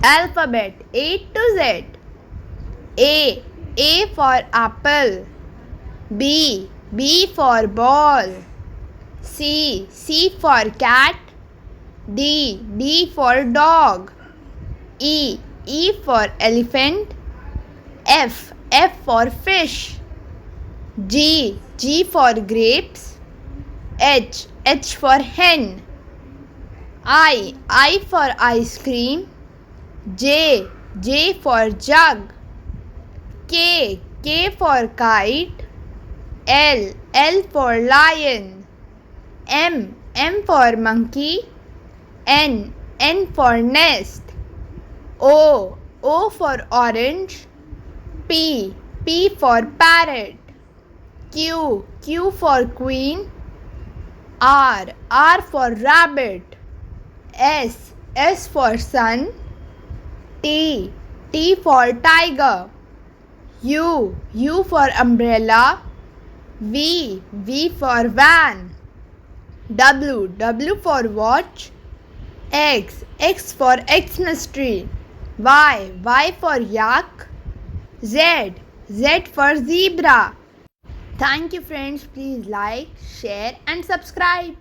Alphabet A to Z. A for apple. B for ball. C for cat. D for dog. E for elephant. F for fish. G for grapes. H for hen. I for ice cream. J for jug. K for kite. L for lion. M for monkey. N for nest. O for orange. P for parrot. Q for queen. R for rabbit. S for sun. T for tiger. U for umbrella. V for van. W for watch. X for Xmas tree. Y for yak. Z for zebra. Thank you friends. Please like, share and subscribe.